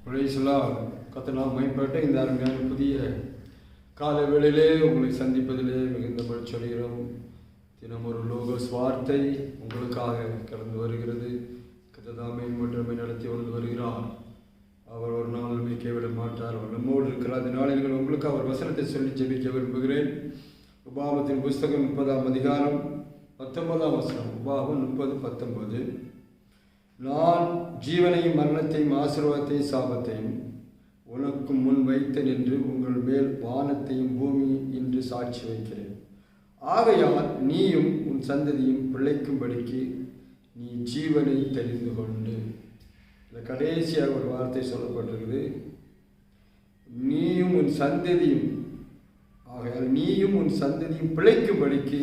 பிரைஸ்லால் கர்த்தர் மேம்பட்ட இந்த அருமையான புதிய கால வேளையிலே உங்களை சந்திப்பதிலே மிகுந்த மகிழ்ச்சி அடைகிறோம். தினம் ஒரு லோகோஸ் வார்த்தை உங்களுக்காக கடந்து வருகிறது. கர்த்தர் மேம்பட்டமை நடத்தி கொண்டு வருகிறார். அவர் ஒரு நாள் நம்மை கைவிட மாட்டார். அவர் நம்மோடு இருக்கிறார். இந்த நாளில் உங்களுக்கு அவர் வசனத்தை சொல்லி ஜெபிக்க விரும்புகிறேன். உபாகமத்தின் புஸ்தகம் 30ஆம் அதிகாரம் 19ஆம் வசனம். உபாகம் 30:19. நான் ஜீவனையும் மரணத்தையும் ஆசீர்வாதத்தையும் சாபத்தையும் உனக்கு முன் வைத்தேன் என்று உங்கள் மேல் வானத்தையும் பூமி என்று சாட்சி வைக்கிறேன். ஆகையால் நீயும் உன் சந்ததியும் பிழைக்கும்படிக்கு நீ ஜீவனை தெரிந்து கொண்டு. இந்த கடைசியாக ஒரு வார்த்தை சொல்லப்பட்டிருக்குது. நீயும் உன் சந்ததியும், ஆகையால் நீயும் உன் சந்ததியும் பிழைக்கும்படிக்கு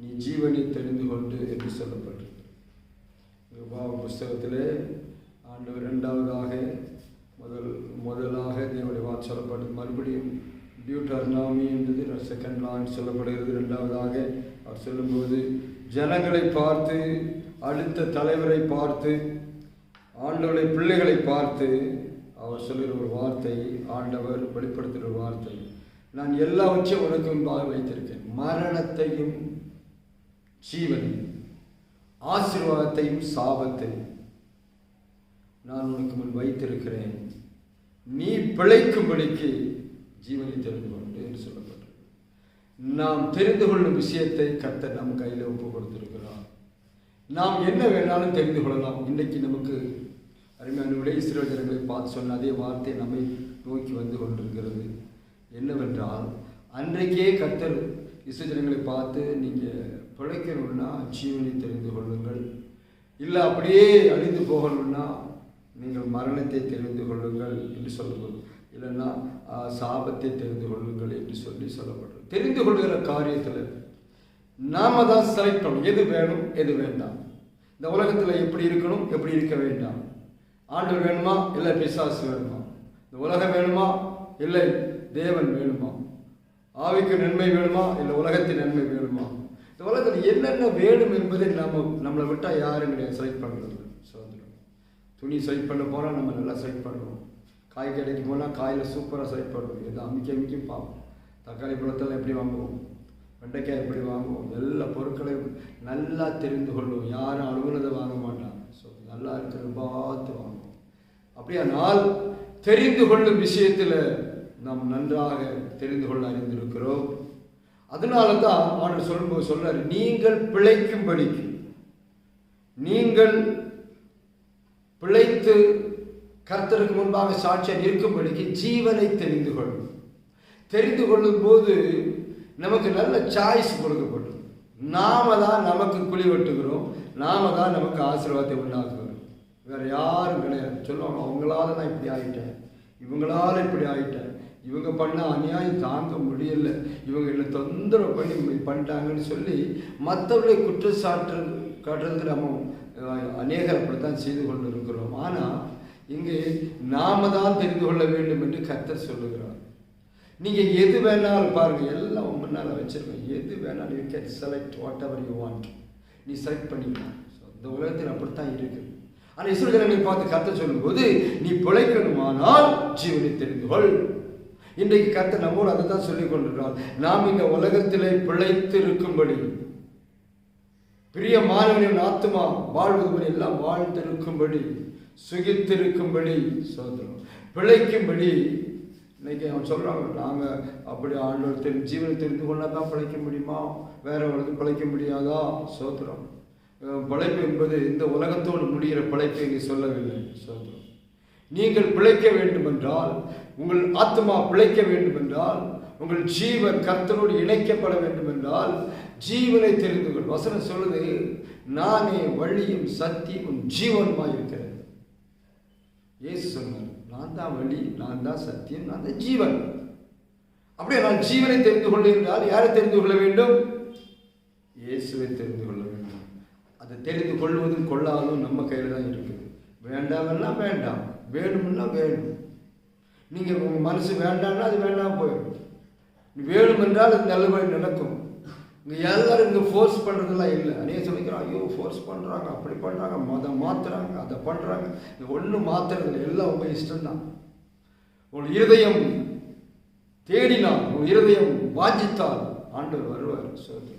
நீ ஜீவனை தெரிந்து கொண்டு என்று சொல்லப்பட்டிருக்கு. புஸ்தகத்திலே ஆண்டவர் முதலாக தேவனுடைய வார்த்தை சொல்லப்பட்டது. மறுபடியும் டியூட்டர்னாமி என்றது செகண்ட் லான் சொல்லப்படுகிறது. இரண்டாவதாக அவர் சொல்லும்போது ஜனங்களை பார்த்து, அடுத்த தலைவரை பார்த்து, ஆண்டவருடைய பிள்ளைகளை பார்த்து அவர் சொல்லுகிற ஒரு வார்த்தை, ஆண்டவர் வெளிப்படுத்துகிற ஒரு வார்த்தை, நான் எல்லாவற்றையும் உனக்கு முன்பாக வைத்திருக்கேன். மரணத்தையும் ஜீவனையும் ஆசீர்வாதத்தையும் சாபத்தையும் நான் உனக்கு முன் வைத்திருக்கிறேன். நீ பிழைக்கும்படிக்கு ஜீவனை தெரிந்து கொண்டு என்று சொல்லப்பட்டது. நாம் தெரிந்து கொள்ளும் விஷயத்தை கர்த்தர் நம் கையில் ஒப்பு கொடுத்திருக்கிறார். நாம் என்ன வேணாலும் தெரிந்து கொள்ளலாம். இன்றைக்கு நமக்கு அருமையான இஸ்ரவேல் ஜனங்களை பார்த்து சொன்ன அதே வார்த்தை நம்மை நோக்கி வந்து கொண்டிருக்கிறது. என்னவென்றால், அன்றைக்கே கர்த்தர் இஸ்ரவேல் ஜனங்களை பார்த்து நீங்கள் பிழைக்கணும்னா ஜீவனை தெரிந்து கொள்ளுங்கள், இல்லை அப்படியே அழிந்து போகணும்னா நீங்கள் மரணத்தை தெரிந்து கொள்ளுங்கள் என்று சொல்லுங்கள், இல்லைன்னா சாபத்தை தெரிந்து கொள்ளுங்கள் என்று சொல்லப்படுறது. தெரிந்து கொள்கிற காரியத்தில் நாம தான் செலக்ட் பண்ணணும். எது வேணும், எது வேண்டாம். இந்த உலகத்தில் எப்படி இருக்கணும், எப்படி இருக்க வேண்டாம். ஆண்டவர் வேணுமா, இல்லை பிசாசு வேணுமா? இந்த உலகம் வேணுமா, இல்லை தேவன் வேணுமா? ஆவிக்கு நன்மை வேணுமா, இல்லை உலகத்தின் நன்மை வேணுமா? இந்த உலகத்தில் என்னென்ன வேணும் என்பதை நம்மளை விட்டால் யாரும் கிடையாது செலக்ட் பண்ணுறது. சுதந்திரம். துணி செலக்ட் பண்ண போனால் நம்ம நல்லா செலக்ட் பண்ணுவோம். காய் கடைக்கு போனால் காயில் சூப்பராக செலக்ட் பண்ணுவோம். எது அமைக்க பார்ப்போம். தக்காளி பழத்தில் எப்படி வாங்குவோம், வெண்டைக்காய் எப்படி வாங்குவோம், எல்லா பொருட்களையும் நல்லா தெரிந்து கொள்வோம். யாரும் அலுவலகத்தை வாங்க மாட்டாங்க. ஸோ நல்லா இருக்கிறது பார்த்து வாங்குவோம். அப்படியானால் தெரிந்து கொள்ளும் விஷயத்தில் நாம் நன்றாக தெரிந்து கொள்ள அறிந்திருக்கிறோம். அதனால தான் ஆண்டவர் சொல்லும்போது சொல்றாரு, நீங்கள் பிழைக்கும்படிக்கு, நீங்கள் பிழைத்து கர்த்தருக்கு முன்பாக சாட்சியாக இருக்கும்படிக்கு ஜீவனை தெரிந்து கொள்ளும். தெரிந்து கொள்ளும் போது நமக்கு நல்ல சாய்ஸ் கொடுக்கப்படும். நாம தான் நமக்கு குழி வெட்டுகிறோம், நாம தான் நமக்கு ஆசீர்வாதத்தை உண்டாக்குகிறோம். வேற யாரும் கிடையாது. சொல்லுவாங்க, அவங்களால நான் இப்படி ஆகிட்டேன், இவங்களால இப்படி ஆகிட்டேன், இவங்க பண்ண அநியாயம் தாங்க முடியல, இவங்க என்ன தொந்தரவு பண்ணி பண்ணிட்டாங்கன்னு சொல்லி மற்றவர்களை குற்றச்சாட்டு காட்டுறதுக்கு நம்ம அநேகர் அப்படித்தான் செய்து கொண்டு இருக்கிறோம். ஆனால் இங்கே நாம தான் தெரிந்து கொள்ள வேண்டும் என்று கர்த்தர் சொல்லுகிறார். நீங்கள் எது வேணாலும் பாருங்கள், எல்லாம் முன்னால் வச்சிருக்கேன். எது வேணாலும் you can select what ever you want. நீ செலக்ட் பண்ணிக்கலாம். ஸோ இந்த உலகத்தில் அப்படித்தான் இருக்குது. ஆனால் இஸ்ரவேல் ஜனங்களை பார்த்து கர்த்தர் சொல்லும்போது, நீ பிழைக்கணுமானால் ஜீவனை தெரிந்து கொள். இன்றைக்கு கர்த்தர் நம்மோடு அதை தான் சொல்லிக் கொண்டிருக்கிறார். நாம் இந்த உலகத்திலே பிழைத்து இருக்கும்படி, பிரியமானவனின் ஆத்துமா வாழ்வதுபடி எல்லாம் வாழ்ந்திருக்கும்படி, சுகித்திருக்கும்படி, சோதரம் பிழைக்கும்படி. இன்னைக்கு அவன் சொல்றாங்க, நாங்கள் அப்படி ஆண்டவர் ஜீவனை தெரிந்து கொண்டா தான் பிழைக்க முடியுமா, வேற உலகத்துக்கு பிழைக்க முடியாதா? சோதரம். பிழைப்பு என்பது இந்த உலகத்தோடு முடிகிற பிழைப்பை இங்கே சொல்லவில்லை. சோதரம். நீங்கள் பிழைக்க வேண்டுமென்றால், உங்கள் ஆத்மா பிழைக்க வேண்டுமென்றால், உங்கள் ஜீவன் கர்த்தரோடு இணைக்கப்பட வேண்டுமென்றால் ஜீவனை தெரிந்து கொள். வசனம் சொல்லுது, நானே வழியும் சத்தியமும் ஜீவனுமாய் இருக்கிறேன். இயேசு சொன்னார், நான் தான் வழி, நான் தான் சத்தியம், நான் தான் ஜீவன். அப்படியே நான் ஜீவனை தெரிந்து கொள்ள என்றால் யாரை தெரிந்து கொள்ள வேண்டும்? இயேசுவை தெரிந்து கொள்ள வேண்டும். அதை தெரிந்து கொள்வதும் கொள்ளாததும் நம்ம கையில் தான் இருக்குது. வேண்டாம்னா வேண்டாம், வேணும்னா வேணும். நீங்கள் உங்கள் மனசு வேண்டாம்னா அது வேண்டாம் போயிடும். வேணும் என்றால் அது நல்லபடி நடக்கும். இங்கே எல்லாரும் இங்கே ஃபோர்ஸ் பண்ணுறதுலாம் இல்லை. அநேக சொல்லிக்கிறோம், ஐயோ ஃபோர்ஸ் பண்ணுறாங்க, அப்படி பண்ணுறாங்க, மதம் மாற்றுறாங்க, அதை பண்ணுறாங்க. இங்கே ஒன்றும் மாற்றுறது இல்லை, எல்லாம் உங்கள் இஷ்டம்தான். உங்கள் இருதயம் தேடினால், உங்கள் இருதயம் வாஞ்சித்தால் ஆண்டவர் வருவார். சோதனை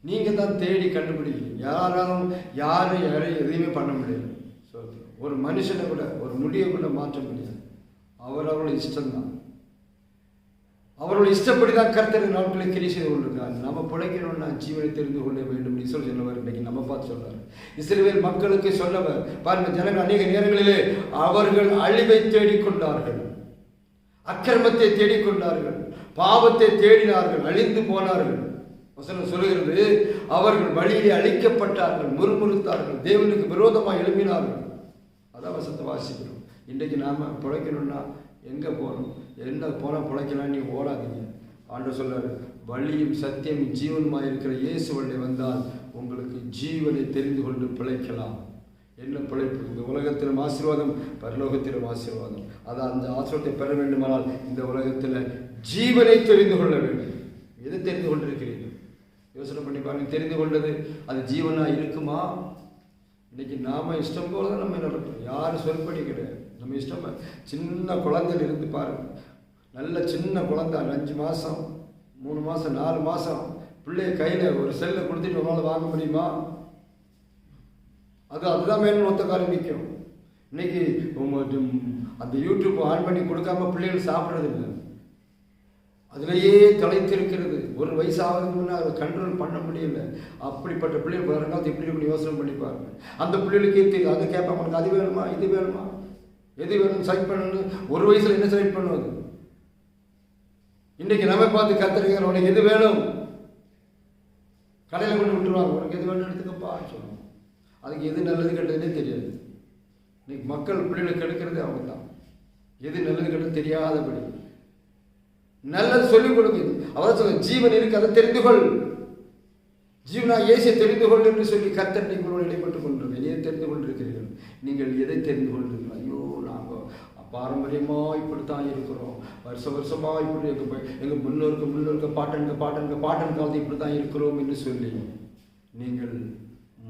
நீங்கள் தான் தேடி கண்டுபிடிக்கணும். யாரும் யாரையும் எதையுமே பண்ண முடியாது. சோதனை ஒரு மனுஷனை கூட ஒரு முடிவை கூட மாற்ற முடியாது. அவரோட இஷ்டம்தான். அவரோட இஷ்டப்படி தான் கர்த்தர் நாட்களை கிரி செய்து கொண்டிருக்கார். நம்ம பிழைக்கணும்னா ஜீவனை தெரிந்து கொள்ள வேண்டும் ஈஸ்வரர் சொன்னவர். இன்னைக்கு நம்ம பார்த்து சொல்றாரு. இஸ்ரவேல் மக்களுக்கு சொன்னவர். பாருங்க, ஜனங்கள் அநேக நேரங்களிலே அவர்கள் அழிவை தேடிக்கொண்டார்கள், அக்கிரமத்தை தேடிக்கொண்டார்கள், பாவத்தை தேடினார்கள், அழிந்து போனார்கள். வசனம் சொல்லுகிறது, அவர்கள் வழியிலே அழிக்கப்பட்டார்கள், முறுமுறுத்தார்கள், தேவனுக்கு விரோதமாக எழுப்பினார்கள். அதான் வசனத்தை வாசிக்கிறோம். இன்றைக்கு நாம் பிழைக்கணும்னா எங்கே போகணும்? என்ன போனால் பிழைக்கலாம்? நீ ஓடாதீங்க. ஆண்டவர் சொல்றாரு, வழியும் சத்தியம் ஜீவனுமாக இருக்கிற இயேசு வழியை வந்தால் உங்களுக்கு ஜீவனை தெரிந்து கொண்டு பிழைக்கலாம். என்ன பிழைப்பு? இந்த உலகத்திலும் ஆசீர்வாதம், பரலோகத்திலும் ஆசீர்வாதம். அதான் அந்த ஆசீர்வாதத்தை பெற வேண்டுமானால் இந்த உலகத்தில் ஜீவனை தெரிந்து கொள்ள வேண்டும். எது தெரிந்து கொண்டிருக்கிறீர்கள்? யோசனை பண்ணி பாருங்க. தெரிந்து கொண்டது அது ஜீவனாக இருக்குமா? இன்னைக்கு நாம இஷ்டம் போல தான் நம்ம நடக்கிறோம். யாரும் சொற்படி கிடையாது. நம்ம இஷ்டம். சின்ன குழந்தையில இருந்து பாருங்க, நல்ல சின்ன குழந்தை 5 மாதம் 3 மாதம் 4 மாதம் பிள்ளைய கையில் ஒரு செல்லை கொடுத்துட்டு நம்மளால் வாங்க முடியுமா? அதுதான் வேணும்னு ஒத்த ஆரம்பிக்கும். இன்னைக்கு அந்த யூடியூப் ஆன் பண்ணி கொடுக்காம பிள்ளைகள் சாப்பிட்றது இல்லை. அதிலேயே தலைத்திருக்கிறது. 1 வயசாகிறதுக்கு முன்னே அதை கண்ட்ரோல் பண்ண முடியல. அப்படிப்பட்ட பிள்ளைகள் வருங்காலத்தை எப்படி இப்படி யோசனை பண்ணி பாருங்க. அந்த பிள்ளைகளுக்கே தெரியும். அதை கேட்பாங்க, உனக்கு அது வேணுமா, இது வேணுமா, எது வேணும் செலக்ட் பண்ணணும். 1 வயசுல என்ன செலக்ட் பண்ணுவது? இன்னைக்கு நம்ம பார்த்து கத்துறீங்க, உனக்கு எது வேணும், கடையில் கொண்டு விட்டுருவாங்க. உனக்கு எது வேணும் எடுத்துக்கப்பா சொல்லுவாங்க. அதுக்கு எது நல்லது கெட்டதுன்னே தெரியாது. இன்னைக்கு மக்கள் பிள்ளைகளுக்கு எடுக்கிறது அவங்க தான். எது நல்லது கெட்டது தெரியாதபடி நல்லது சொல்லிக் கொடுக்குது. அவர் சொல்ல ஜீவன் இருக்கு, அதை தெரிந்து கொள், ஜீவனா இயேசுவை தெரிந்து கொள் என்று சொல்லி கர்த்தர் நீங்களோடு இடைப்பட்டுக் கொண்டிருக்க. எதை தெரிந்து கொண்டிருக்கிறீர்கள்? நீங்கள் எதை தெரிந்து கொண்டிருக்கிறீர்கள்? ஐயோ நாங்கள் பாரம்பரியமாக இப்படித்தான் இருக்கிறோம், வருஷமாக இப்படி எங்கள் முன்னோருக்கு பாட்டன் காலத்தை இப்படி தான் இருக்கிறோம் என்று சொல்லி நீங்கள்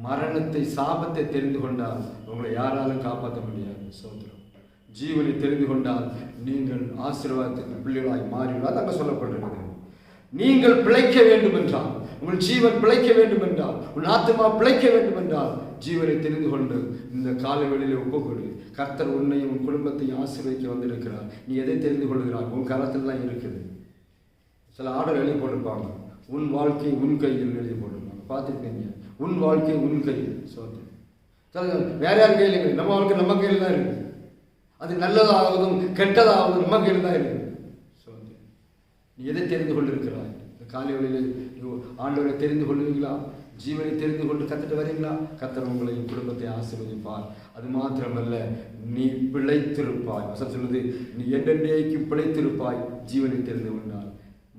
மரணத்தை சாபத்தை தெரிந்து கொண்டால் உங்களை யாராலும் காப்பாற்ற முடியாது. சோதரம் ஜீவனை தெரிந்து கொண்டால் நீங்கள் ஆசீர்வாதத்துக்கு பிள்ளைகளாய் மாறிவிடாது. அங்கே சொல்லப்பட்டிருக்கிறது. நீங்கள் பிழைக்க வேண்டும் என்றால், உங்கள் ஜீவன் பிழைக்க வேண்டும் என்றால், உன் ஆத்மா பிழைக்க வேண்டும் என்றால் ஜீவனை தெரிந்து கொண்டு இந்த காலவெளியில் ஒப்புக்கொடு. கர்த்தர் உன்னையும் உன் குடும்பத்தையும் ஆசீர்வதிக்க வந்திருக்கிறார். நீ எதை தெரிந்து கொள்கிறார்? உன் கரத்தில் தான் இருக்குது. சில ஆர்டர் எழுதி போட்டிருப்பாங்க, உன் வாழ்க்கை உன் கையில் எழுதி போட்டிருப்பாங்க. பார்த்துருப்பீங்க, உன் வாழ்க்கை உன் கையில். வேற யார் கையில் இல்லை, நம்ம வாழ்க்கை நம்ம கையில் தான் இருக்குது. அது நல்லதாவதும் கெட்டதாவதும் நம்ம கையில் தான் இருக்குது. நீ எதை தெரிந்து கொண்டிருக்கிறாய்? இந்த காலை வேளையில் ஆண்டவரை தெரிந்து கொள்வீங்களா? ஜீவனை தெரிந்து கொண்டு கத்துட்டு வரீங்களா? கர்த்தர் உங்களையும் குடும்பத்தை ஆசீர்வதிப்பார். அது மாத்திரமல்ல, நீ பிழைத்திருப்பாய். வசனம் சொல்லுது, நீ என்றென்றைக்கும் பிழைத்திருப்பாய். ஜீவனை தெரிந்து கொண்டால்,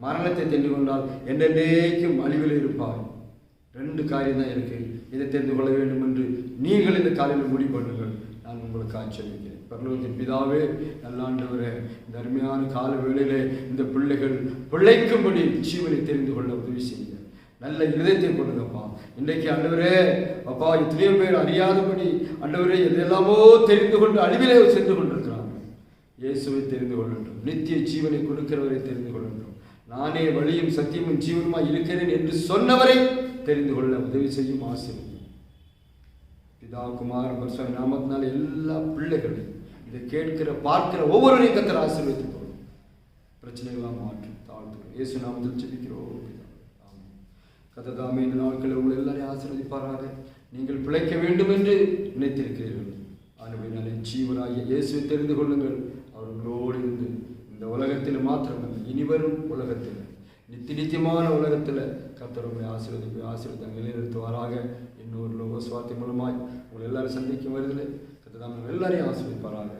மரணத்தை தெரிந்து கொண்டால் என்றென்றைக்கும் அழிவில் இருப்பாய். 2 காரியம் தான் இருக்கு. இதை தெரிந்து கொள்ள வேண்டும் என்று நீங்கள் இந்த காலையில் முடிவு பண்ணுங்கள். நான் உங்களுக்கு ஆச்சரிக்கிறேன். பரலோகத்தின் பிதாவே, நல்ல ஆண்டவரே, இந்த அருமையான கால வேளையிலே இந்த பிள்ளைகள் பிழைக்கும்படி ஜீவனை தெரிந்து கொள்ள உதவி செய்யுங்க. நல்ல இதயத்தை கொடுங்கப்பா. இன்றைக்கு ஆண்டவரே அப்பா, எத்தனையோ பேர் அறியாதபடி ஆண்டவரே எதெல்லாமோ தெரிந்து கொண்டு அழிவிலே சென்று கொண்டிருக்கிறாங்க. இயேசுவை தெரிந்து கொள்ளட்டும். நித்திய ஜீவனை கொடுக்கிறவரை தெரிந்து கொள்ளட்டும். நானே வழியும் சத்தியமும் ஜீவனுமாய் இருக்கிறேன் என்று சொன்னவரை தெரிந்து கொள்ள உதவி செய்யும். ஆசீர்வதியும். பிதா குமாரன் பரிசுத்த நாமத்தினால எல்லா பிள்ளைகளையும் இதை கேட்கிற பார்க்கிற ஒவ்வொருவரையும் கர்த்தர் ஆசீர்வதித்து போடும். பிரச்சனைகளாக மாற்றி தாழ்த்துக்கிறோம். இயேசு நாமத்தில் ஜெபிக்கிறோம். கர்த்தர் தாமே இந்த நாட்களில் உங்களை எல்லாரையும் ஆசீர்வதிப்பாராக. நீங்கள் பிழைக்க வேண்டும் என்று நினைத்திருக்கிறீர்கள். ஆனபடியாலே ஜீவனாகிய இயேசுவை தெரிந்து கொள்ளுங்கள். அவர்களோடு இருந்து இந்த உலகத்தில் மாத்திரமல்ல, இனிவரும் உலகத்தில், நித்தியமான உலகத்தில் கர்த்தர் உங்களை ஆசீர்வதித்து நிலைநிறுத்துவாராக. இன்னொரு லோக சுவார்த்தை மூலமாய் உங்களை எல்லாரும் சந்திக்கும் வருதில்லை. கர்த்தர் தாமே எல்லாரையும் ஆசீர்வதிப்பாராக.